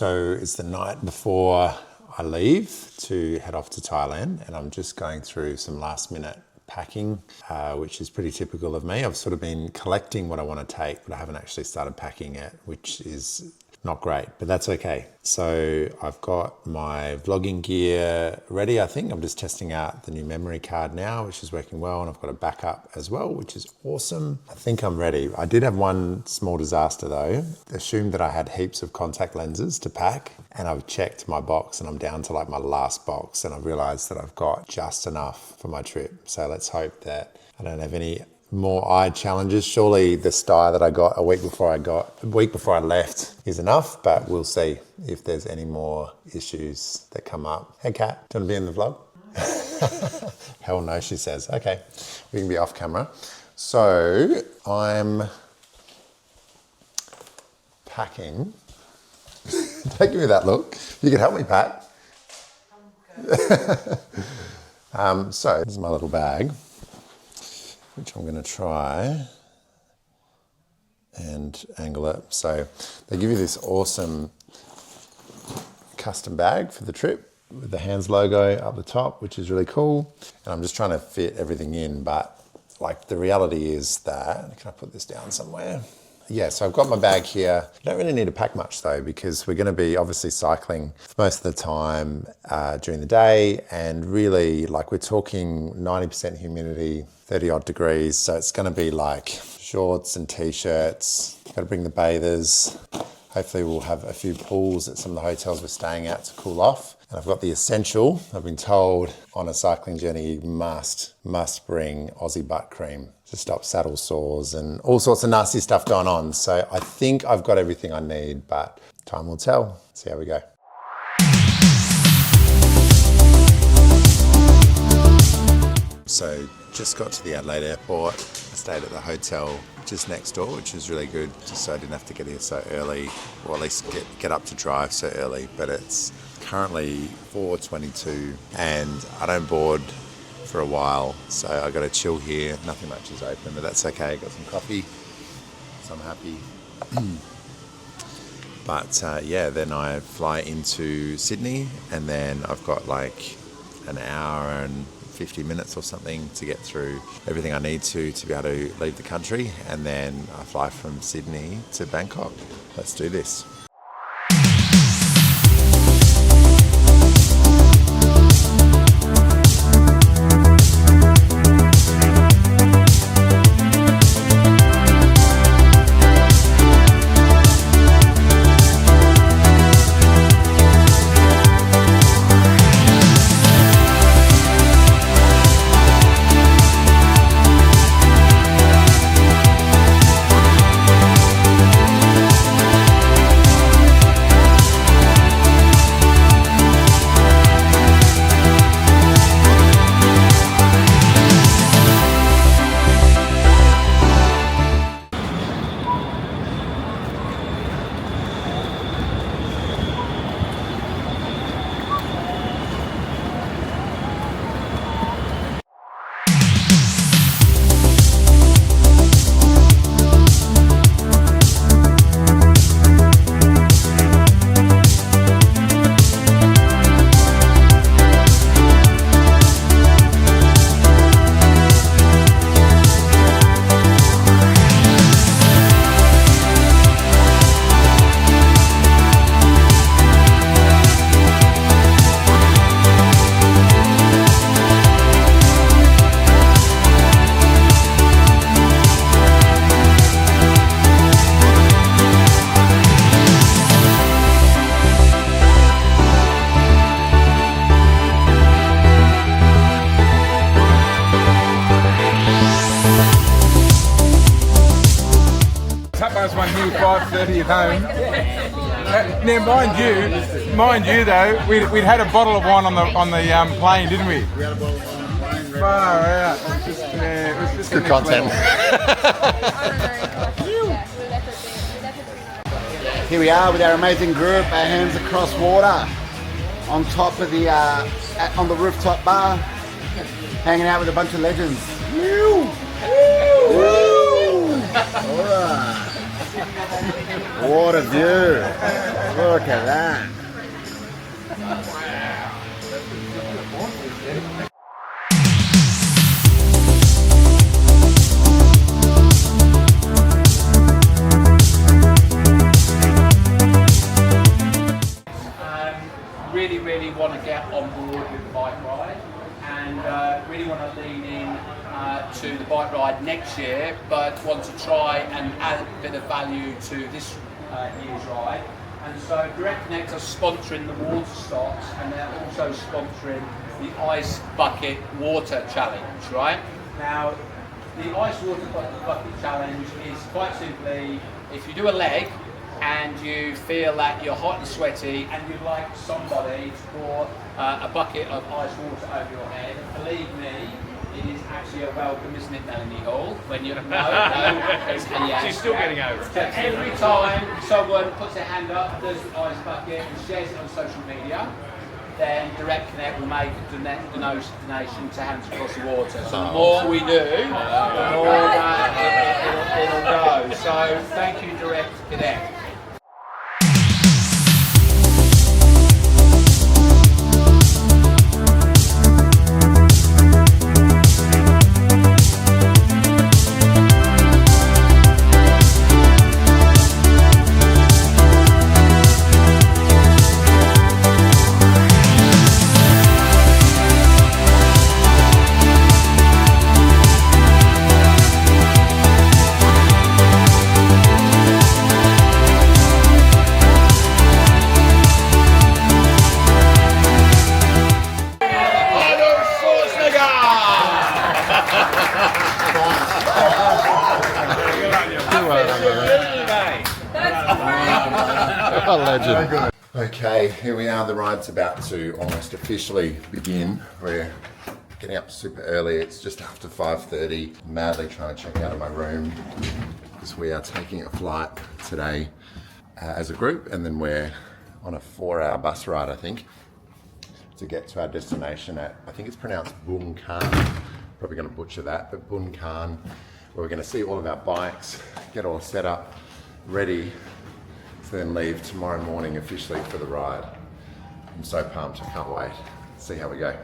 So it's the night before I leave to head off to Thailand, and I'm just going through some last minute packing, which is pretty typical of me. I've sort of been collecting what I want to take, but I haven't actually started packing yet, which is not great, but that's okay. So I've got my vlogging gear ready, I think. I'm just testing out the new memory card now, which is working well, and I've got a backup as well, which is awesome. I think I'm ready. I did have one small disaster though. Assumed that I had heaps of contact lenses to pack, and I've checked my box and I'm down to like my last box, and I've realized that I've got just enough for my trip. So let's hope that I don't have any more eye challenges. Surely the sty that I got a week before I left is enough, but we'll see if there's any more issues that come up. Hey Kat, do you want to be in the vlog? Hell no, she says. Okay, we can be off camera. So I'm packing. Don't give me that look. You can help me, Pat. So this is my little bag, which I'm going to try and angle it. So they give you this awesome custom bag for the trip with the Hands logo up the top, which is really cool. And I'm just trying to fit everything in, but like the reality is that, can I put this down somewhere? Yeah, so I've got my bag here. I don't really need to pack much though, because we're going to be obviously cycling most of the time during the day, and really like we're talking 90% humidity, 30 odd degrees. So it's going to be like shorts and t-shirts. Got to bring the bathers. Hopefully we'll have a few pools at some of the hotels we're staying at to cool off. And I've got the essential. I've been told on a cycling journey, you must bring Aussie butt cream to stop saddle sores and all sorts of nasty stuff going on. So I think I've got everything I need, but time will tell. See how we go. So just got to the Adelaide airport. I stayed at the hotel just next door, which was really good, just so I didn't have to get here so early, or at least get up to drive so early. But it's currently 4:22 and I don't board for a while, so I got to chill here. Nothing much is open, but that's okay. Got some coffee, so I'm happy. But yeah, then I fly into Sydney, and then I've got like an hour and 50 minutes or something to get through everything I need to be able to leave the country, and then I fly from Sydney to Bangkok. Let's do this. One here, 5:30 at home. Now, mind you though, we'd had a bottle of wine on the plane, didn't we? We had a bottle of wine. Far out. It was just good content. Here we are with our amazing group, our hands across water, on top of the on the rooftop bar, hanging out with a bunch of legends. Woo! Woo! All right. What a view. Look at that. Really want to get on board with the bike ride and really want to lean in to the bike ride next year, but want to try and add a bit of value to this year's ride. And so Direct Connect are sponsoring the water stops, and they're also sponsoring the Ice Bucket Water Challenge, right? Now, the Ice Water Bucket Challenge is quite simply, if you do a leg, and you feel that you're hot and sweaty and you'd like somebody to pour a bucket of ice water over your head, believe me, it is actually a welcome, isn't it, Melanie Hall? When you're yes. She's still getting over it. So every time someone puts their hand up, does the ice bucket and shares it on social media, then Direct Connect will make a donation to Hands Across the Water. So the more we do, the more that it'll go. So thank you, Direct Connect. A legend. Okay, here we are. The ride's about to almost officially begin. We're getting up super early. It's just after 5:30. Madly trying to check out of my room because we are taking a flight today as a group, and then we're on a 4-hour bus ride, I think, to get to our destination at, I think it's pronounced Bun Khan. Probably going to butcher that, but Bun Khan, where we're going to see all of our bikes, get all set up, ready, to then leave tomorrow morning officially for the ride. I'm so pumped, I can't wait. See how we go.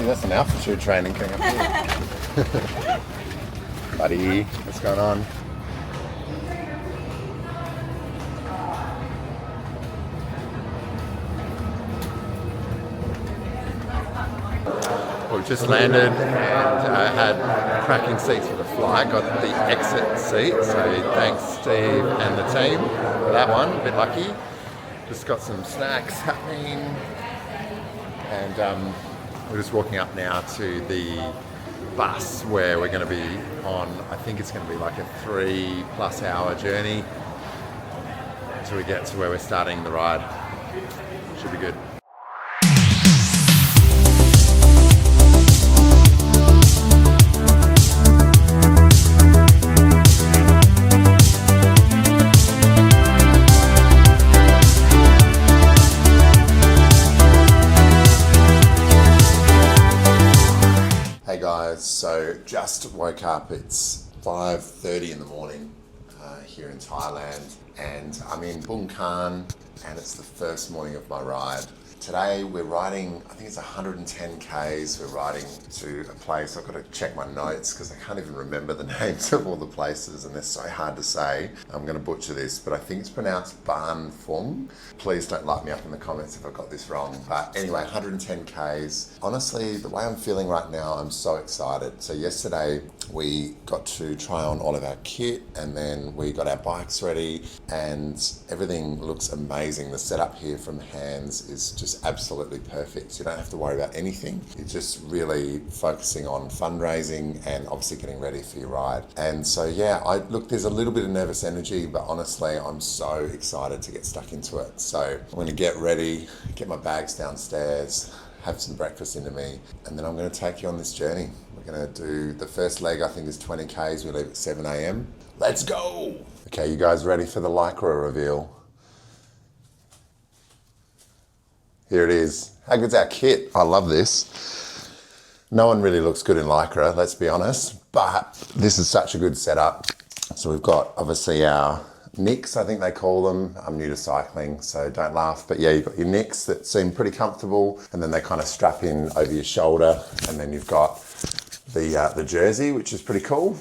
That's an altitude training coming up here. Buddy, what's going on? We've just landed and had cracking seats for the flight, got the exit seat, so thanks Steve and the team for that one, a bit lucky. Just got some snacks happening, and we're just walking up now to the bus where we're going to be on, I think it's going to be like a 3+ hour journey until we get to where we're starting the ride. Should be good. So just woke up, it's 5:30 in the morning here in Thailand, and I'm in Bun Khan, and it's the first morning of my ride. Today we're riding, I think it's 110 Ks, we're riding to a place, I've got to check my notes because I can't even remember the names of all the places and they're so hard to say. I'm going to butcher this, but I think it's pronounced Ban Phung. Please don't light me up in the comments if I got this wrong. But anyway, 110 Ks. Honestly, the way I'm feeling right now, I'm so excited. So yesterday we got to try on all of our kit, and then we got our bikes ready, and everything looks amazing. The setup here from Hands is just just absolutely perfect. So you don't have to worry about anything. You're just really focusing on fundraising and obviously getting ready for your ride. And so, yeah, look, there's a little bit of nervous energy, but honestly, I'm so excited to get stuck into it. So I'm going to get ready, get my bags downstairs, have some breakfast into me, and then I'm going to take you on this journey. We're going to do the first leg, I think is 20 Ks. We leave at 7 a.m. Let's go. Okay, you guys ready for the Lycra reveal? Here it is. How good's our kit? I love this. No one really looks good in Lycra, let's be honest, but this is such a good setup. So we've got obviously our nicks, I think they call them. I'm new to cycling, so don't laugh. But yeah, you've got your nicks that seem pretty comfortable, and then they kind of strap in over your shoulder. And then you've got the jersey, which is pretty cool.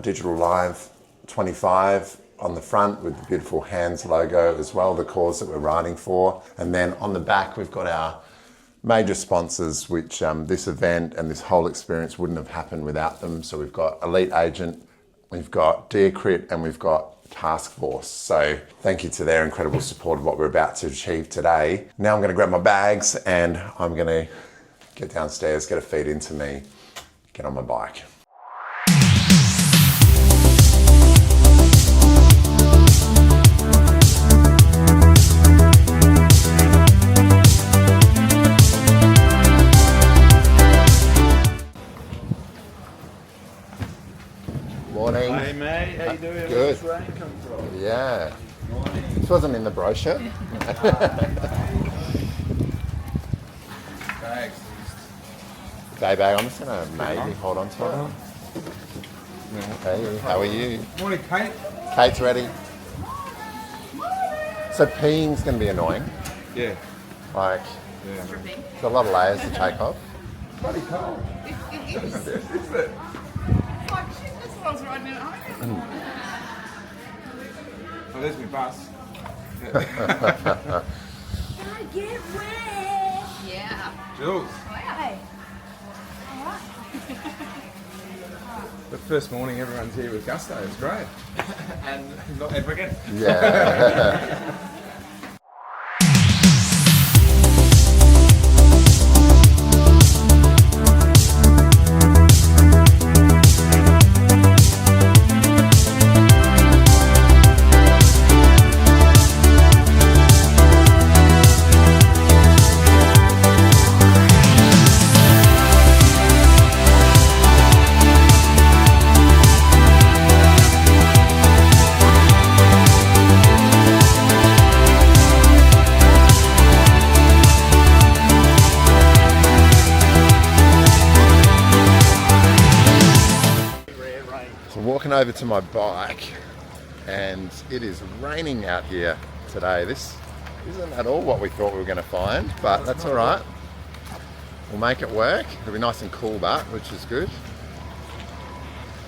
Digital Live 25 on the front with the beautiful Hands logo as well, the cause that we're riding for. And then on the back, we've got our major sponsors, which this event and this whole experience wouldn't have happened without them. So we've got Elite Agent, we've got Deer Crit, and we've got Task Force. So thank you to their incredible support of what we're about to achieve today. Now I'm going to grab my bags and I'm going to get downstairs, get a feed into me, get on my bike. Morning. Hey mate, how you doing? Good. Where's this rain come from? Yeah. Morning. This wasn't in the brochure. Bags. Day bag, I'm just going to maybe hold on to it. Hey, how are you? Morning, Kate. Kate's ready. So peeing's going to be annoying. Yeah. Like, Yeah. there's a lot of layers to take off. Bloody cold. Is it? Like, shit, this one's riding at home. Oh, there's my bus. I get wet. Yeah. Jules, Hey. the first morning everyone's here with gusto. It's great. And not ever again. Yeah. Walking over to my bike, and it is raining out here today. This isn't at all what we thought we were going to find, but that's all right. We'll make it work. It'll be nice and cool, but which is good.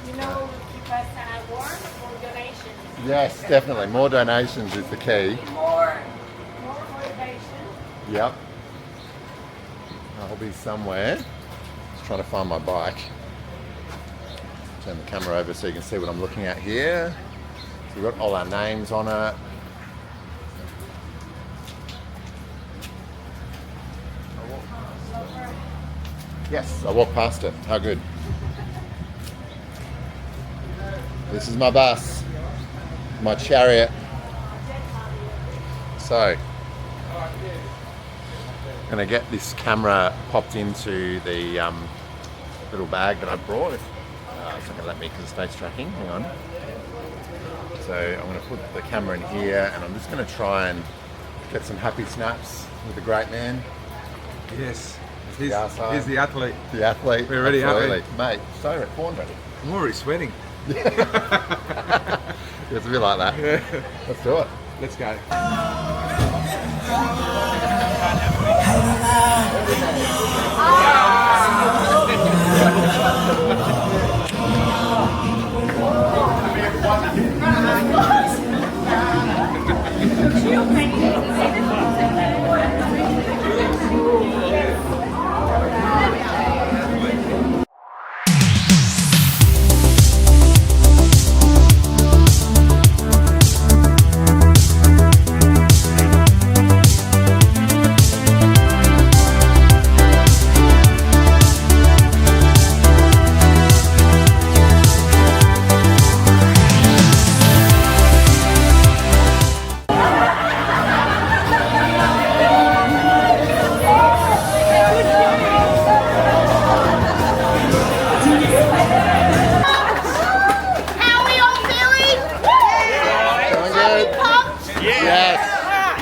You know, keep us warm, more donations. Yes, definitely. More donations is the key. More motivation. Yep. I'll be somewhere. Just trying to find my bike. Turn the camera over so you can see what I'm looking at here. So we've got all our names on it. Yes, I walked past it. How good. This is my bus, my chariot. So, I'm gonna get this camera popped into the little bag that I brought. It's not gonna let me because it's face tracking. Hang on. So I'm gonna put the camera in here, and I'm just gonna try and get some happy snaps with the great man. Yes. The arsehole. He's the athlete. The athlete. We're ready, aren't we? Absolutely. Mate, so born ready. I'm already sweating. It's a bit like that. Yeah. Let's do it. Let's go. Yes.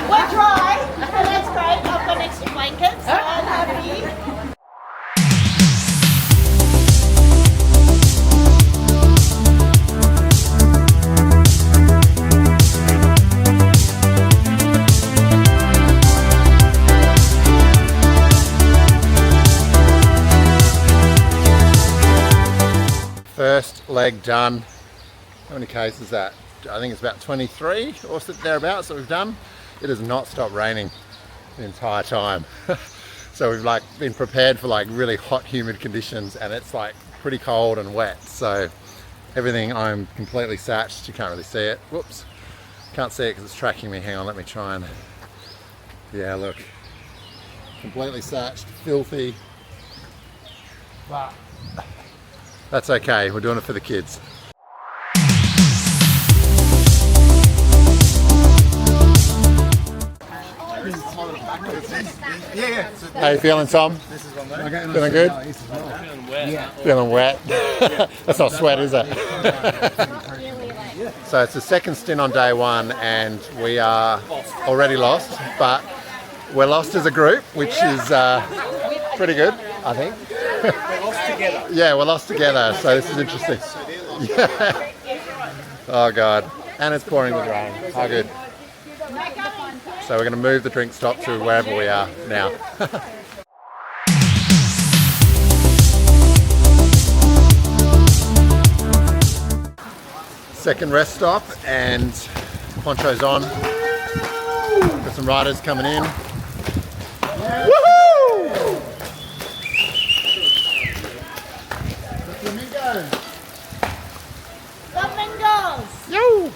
We're dry, so that's great. I've got extra blankets, so I'm happy. First leg done. How many Ks is that? I think it's about 23 or thereabouts that we've done. It has not stopped raining the entire time. So we've like been prepared for like really hot, humid conditions, and it's like pretty cold and wet. So everything, I'm completely satched. You can't really see it. Whoops. Can't see it because it's tracking me. Hang on, let me try and... Yeah, look. Completely satched, filthy. But that's okay, we're doing it for the kids. How you feeling, Tom? Feeling good? Feeling wet. That's not sweat, is it? So it's the second stint on day one, and we are already lost, but we're lost as a group, which is pretty good, I think. We're lost together. Yeah, we're lost together, so this is interesting. Yeah. Oh God, and it's pouring with rain. How good. So we're going to move the drink stop to wherever we are now. Second rest stop, and poncho's on. Got some riders coming in. Woohoo! Flamingos! Yo!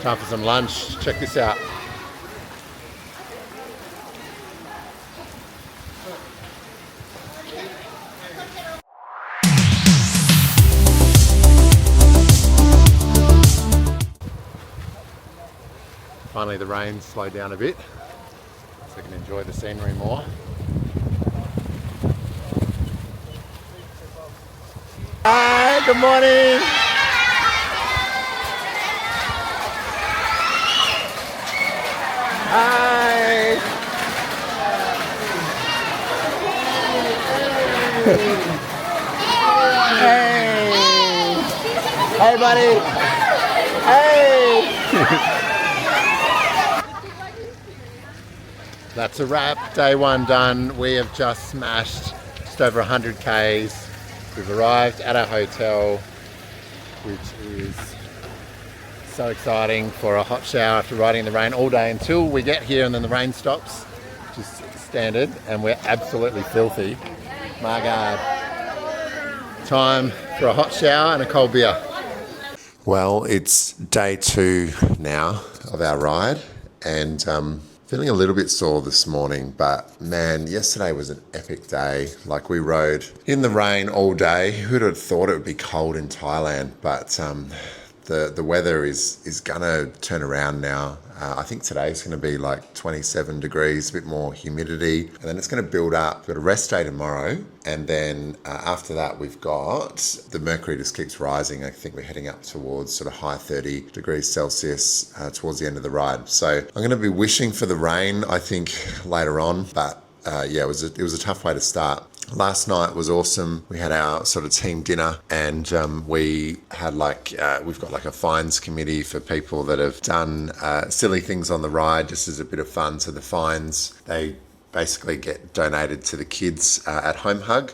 Time for some lunch. Check this out. Finally the rain slowed down a bit so I can enjoy the scenery more. Hi, good morning! Hi! Hey! Hey, buddy! Hey! That's a wrap. Day one done. We have just smashed just over 100 Ks. We've arrived at our hotel, which is so exciting for a hot shower after riding in the rain all day until we get here and then the rain stops, which is standard, and we're absolutely filthy. My God. Time for a hot shower and a cold beer. Well, it's day 2 now of our ride, and feeling a little bit sore this morning, but man, yesterday was an epic day. Like, we rode in the rain all day. Who'd have thought it would be cold in Thailand? But the weather is gonna turn around now. I think today's gonna be like 27 degrees, a bit more humidity, and then it's gonna build up. We've got a rest day tomorrow, and then after that we've got the mercury just keeps rising. I think we're heading up towards sort of high 30 degrees Celsius towards the end of the ride. So I'm gonna be wishing for the rain, I think, later on, but yeah, it was a tough way to start. Last night was awesome. We had our sort of team dinner, and we had we've got like a fines committee for people that have done silly things on the ride, just as a bit of fun. So the fines, they basically get donated to the kids at Home Hug,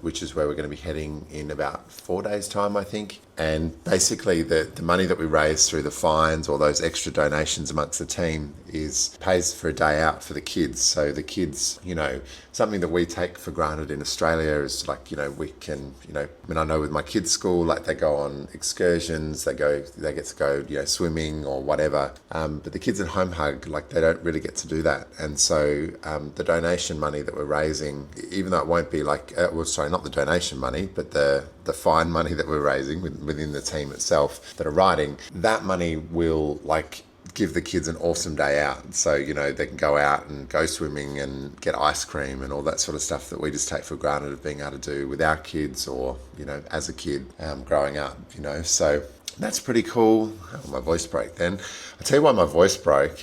which is where we're going to be heading in about 4 days' time, I think. And basically the money that we raise through the fines or those extra donations amongst the team pays for a day out for the kids. So the kids, something that we take for granted in Australia is like, we can, I know with my kids' school, like they go on excursions, they get to go, swimming or whatever. But the kids at Home Hug, like they don't really get to do that. And so the donation money that we're raising, even though it won't be not the donation money, but the fine money that we're raising within the team itself that are riding, that money will give the kids an awesome day out. So, you know, they can go out and go swimming and get ice cream and all that sort of stuff that we just take for granted of being able to do with our kids or, you know, as a kid growing up, you know. So that's pretty cool. Oh, my voice broke then. I'll tell you why my voice broke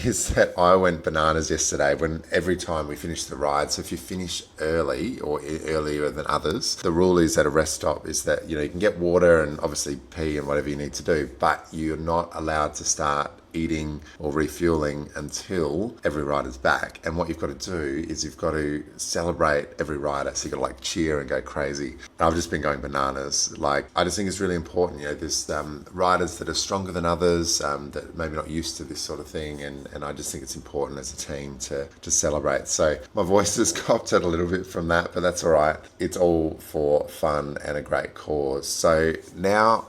is that I went bananas yesterday when every time we finished the ride. So if you finish early or earlier than others, the rule is at a rest stop is that, you know, you can get water and obviously pee and whatever you need to do, but you're not allowed to start eating or refueling until every rider's back. And what you've got to do is you've got to celebrate every rider. So you've got to like cheer and go crazy. And I've just been going bananas. Like, I just think it's really important. You know, there's riders that are stronger than others, that maybe not used to this sort of thing. And I just think it's important as a team to celebrate. So my voice has copped it a little bit from that, but that's all right. It's all for fun and a great cause. So now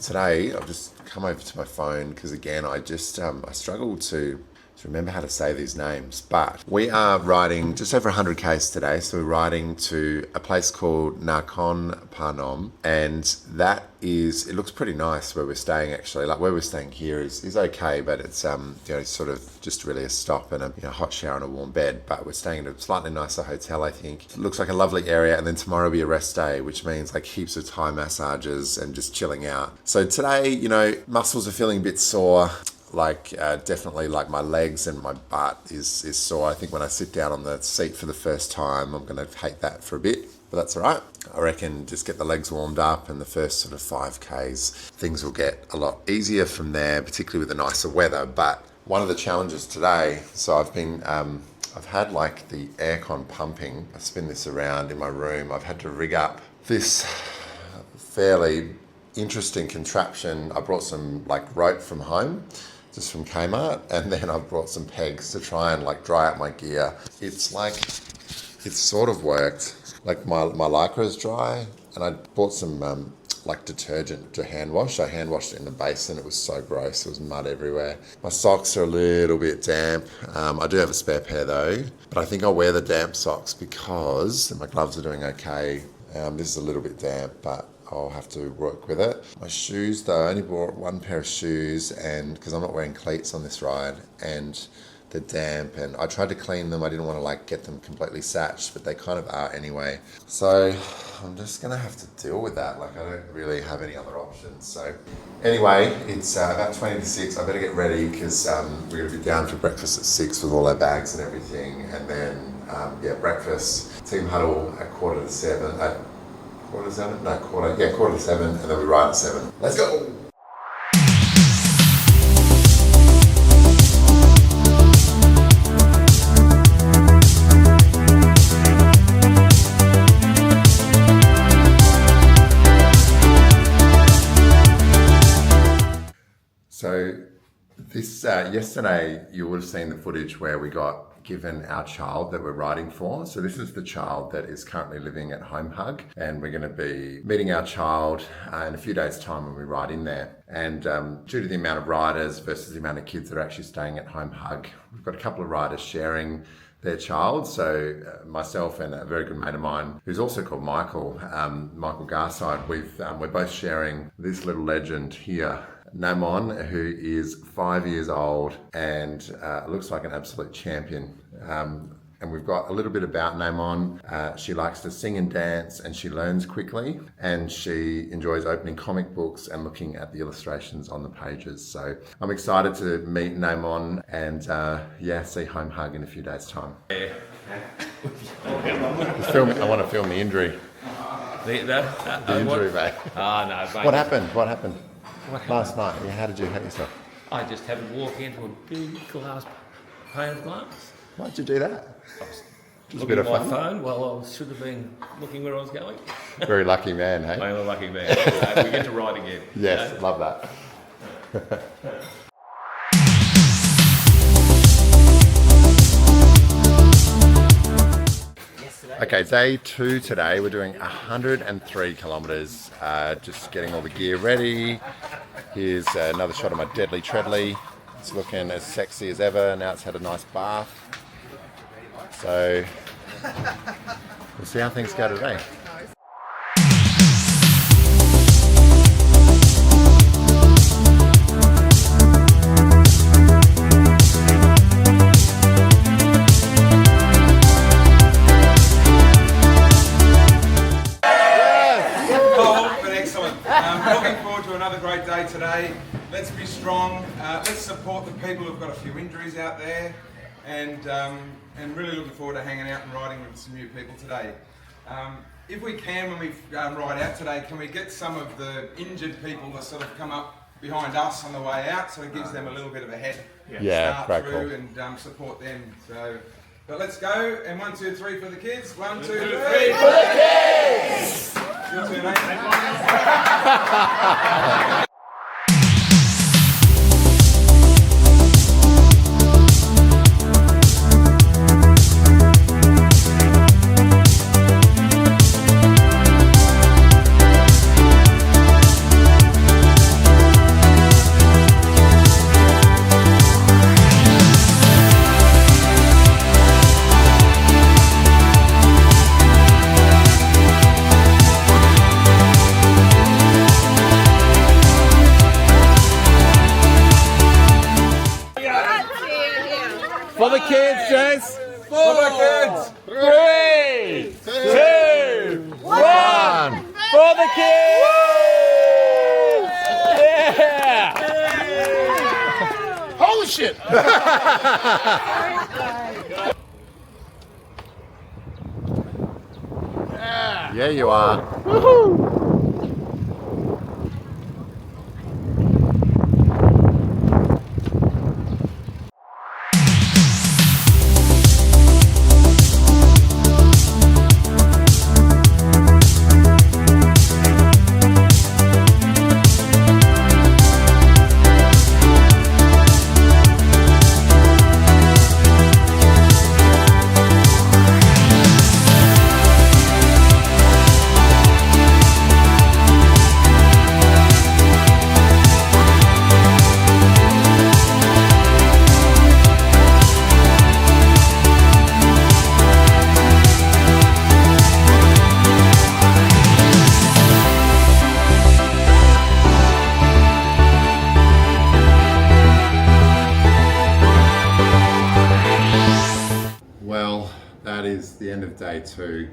today I've just come over to my phone because again I struggle to remember how to say these names, but we are riding just over 100 k's today. So we're riding to a place called Nakhon Phanom, and it looks pretty nice where we're staying actually. Like where we're staying here is okay, but it's you know, sort of just really a stop and a hot shower and a warm bed. But we're staying in a slightly nicer hotel, I think. It looks like a lovely area, and then tomorrow will be a rest day, which means like heaps of Thai massages and just chilling out. So today, you know, muscles are feeling a bit sore. Like definitely like my legs and my butt is sore. I think when I sit down on the seat for the first time, I'm going to hate that for a bit, but that's all right. I reckon just get the legs warmed up and the first sort of 5Ks, things will get a lot easier from there, particularly with the nicer weather. But one of the challenges today, so I've had like the aircon pumping. I spin this around in my room. I've had to rig up this fairly interesting contraption. I brought some like rope from home, just from Kmart, and then I brought some pegs to try and like dry out my gear. It's sort of worked. Like my Lycra is dry, and I bought some like detergent to hand wash. I hand washed it in the basin. It was so gross. There was mud everywhere. My socks are a little bit damp. I do have a spare pair though, but I think I'll wear the damp socks because my gloves are doing okay. This is a little bit damp, but I'll have to work with it. My shoes though, I only bought one pair of shoes, and because I'm not wearing cleats on this ride, and they're damp, and I tried to clean them. I didn't want to like get them completely satched, but they kind of are anyway. So I'm just gonna have to deal with that. Like I don't really have any other options. So anyway, it's about 20 to 6. I better get ready because we're gonna be down for breakfast at 6 with all our bags and everything, and then breakfast, team huddle at 6:45. Quarter to 7? No, quarter to 7, and then we ride at 7. Let's go! So this yesterday you would have seen the footage where we got given our child that we're riding for. So this is the child that is currently living at Home Hug, and we're going to be meeting our child in a few days' time when we ride in there. And due to the amount of riders versus the amount of kids that are actually staying at Home Hug, we've got a couple of riders sharing their child. So myself and a very good mate of mine, who's also called Michael Garside, we're both sharing this little legend here. Namon, who is 5 years old and looks like an absolute champion. And we've got a little bit about Namon. She likes to sing and dance, and she learns quickly, and she enjoys opening comic books and looking at the illustrations on the pages. So I'm excited to meet Namon and see Home Hug in a few days' time. I want to film the injury. The injury, mate. Oh, no, mate. What happened? Last night, how did you hurt yourself? I just happened to walk into a big glass pane of glass. Why'd you do that? I was Just a bit of looking at fun. my phone while I should have been looking where I was going. Very lucky man, hey? I'm a lucky man. We get to ride again. Yes, You know? love that. Okay, day 2 today. We're doing 103 kilometres, just getting all the gear ready. Here's another shot of my deadly treadly. It's looking as sexy as ever. Now it's had a nice bath. So we'll see how things go today. Looking forward to another great day today. Let's be strong. Let's support the people who've got a few injuries out there, and really looking forward to hanging out and riding with some new people today. If we can, when we ride out today, can we get some of the injured people to sort of come up behind us on the way out, so it gives them a little bit of a head start through and support them. So, but let's go, and 1, 2, 3 for the kids. 1, 2, 3 for the kids. Your turn, mate. For the kids, Jace. 4 for the kids. 3, 2, 1. For the kids. Yeah. Holy shit! Yeah, you are. Woohoo! Is the end of day 2,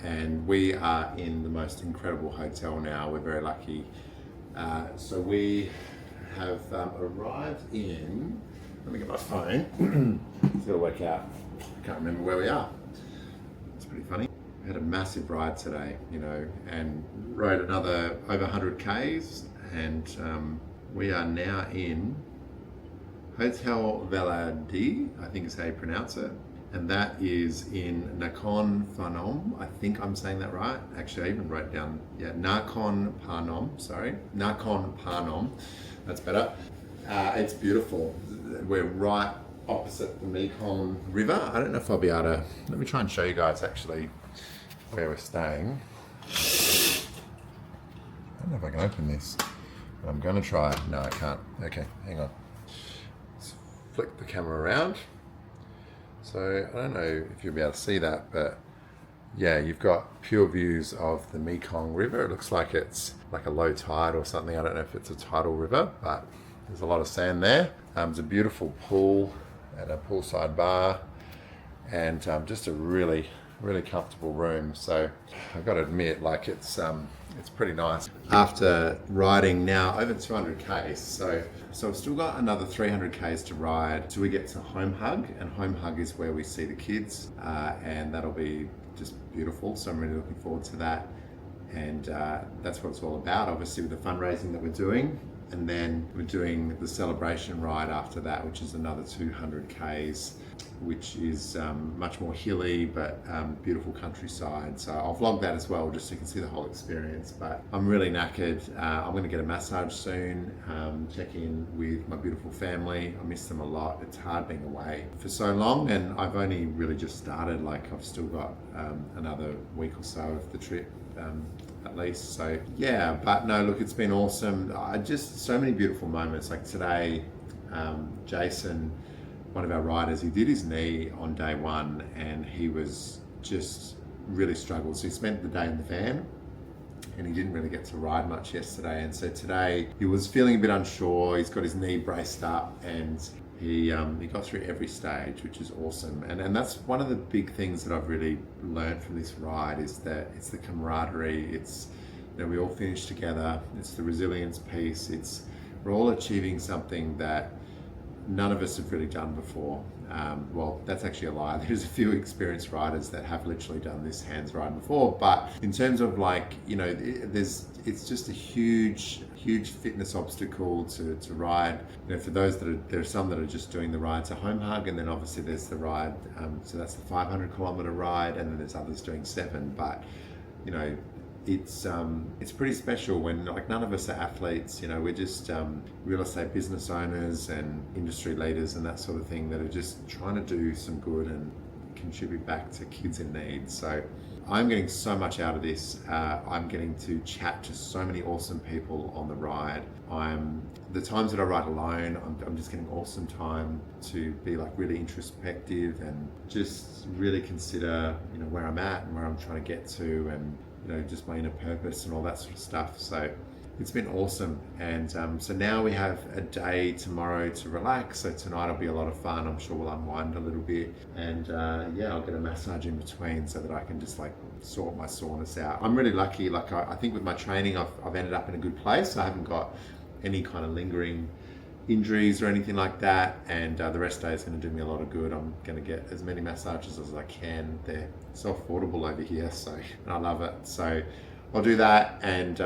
and we are in the most incredible hotel now. We're very lucky. So we have arrived in, let me get my phone, it's got to work out, I can't remember where we are. It's pretty funny. We had a massive ride today, you know, and rode another over 100 Ks, and we are now in Hotel Valadi, I think is how you pronounce it. And that is in Nakhon Phanom. I think I'm saying that right. Actually, I even wrote down, Nakhon Phanom, sorry. Nakhon Phanom, that's better. It's beautiful. We're right opposite the Mekong River. I don't know if I'll be able to, let me try and show you guys actually where we're staying. I don't know if I can open this, but I'm gonna try. No, I can't. Okay, hang on. Let's flick the camera around. So I don't know if you'll be able to see that, but yeah, you've got pure views of the Mekong River. It looks like it's like a low tide or something. I don't know if it's a tidal river, but there's a lot of sand there. There's a beautiful pool and a poolside bar, and just a really comfortable room. So I've got to admit, like it's pretty nice. After riding now over 200 Ks, so I've still got another 300 Ks to ride till we get to Home Hug, and Home Hug is where we see the kids, and that'll be just beautiful. So I'm really looking forward to that, and that's what it's all about, obviously, with the fundraising that we're doing. And then we're doing the celebration ride after that, which is another 200 Ks, which is much more hilly, but beautiful countryside. So I'll vlog that as well, just so you can see the whole experience. But I'm really knackered. I'm gonna get a massage soon, check in with my beautiful family. I miss them a lot. It's hard being away for so long, and I've only really just started. Like, I've still got another week or so of the trip, at least. So yeah, but no, look, it's been awesome. Just so many beautiful moments. Like today, Jason, one of our riders, he did his knee on day 1, and he was just really struggled. So he spent the day in the van, and he didn't really get to ride much yesterday. And so today he was feeling a bit unsure. He's got his knee braced up, and he got through every stage, which is awesome. And that's one of the big things that I've really learned from this ride, is that it's the camaraderie. It's we all finish together. It's the resilience piece. We're all achieving something that none of us have really done before. Well, that's actually a lie. There's a few experienced riders that have literally done this hands ride before, but in terms of like, it's just a huge fitness obstacle to ride. For those there are some that are just doing the ride to home hug, and then obviously there's the ride, so that's the 500 kilometer ride, and then there's others doing 7, but it's pretty special when like none of us are athletes. We're just real estate business owners and industry leaders and that sort of thing that are just trying to do some good and contribute back to kids in need. So I'm getting so much out of this. I'm getting to chat to so many awesome people on the ride. The times that I ride alone, I'm just getting awesome time to be like really introspective and just really consider where I'm at and where I'm trying to get to, and just my inner purpose and all that sort of stuff. So it's been awesome. And so now we have a day tomorrow to relax. So tonight will be a lot of fun. I'm sure we'll unwind a little bit. And I'll get a massage in between so that I can just like sort my soreness out. I'm really lucky. Like I think with my training, I've ended up in a good place. I haven't got any kind of lingering injuries or anything like that, and the rest day is going to do me a lot of good. I'm going to get as many massages as I can. They're so affordable over here, so and I love it. So I'll do that, and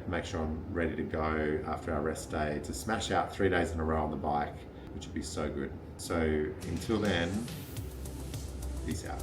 make sure I'm ready to go after our rest day to smash out 3 days in a row on the bike, which would be so good. So until then, peace out.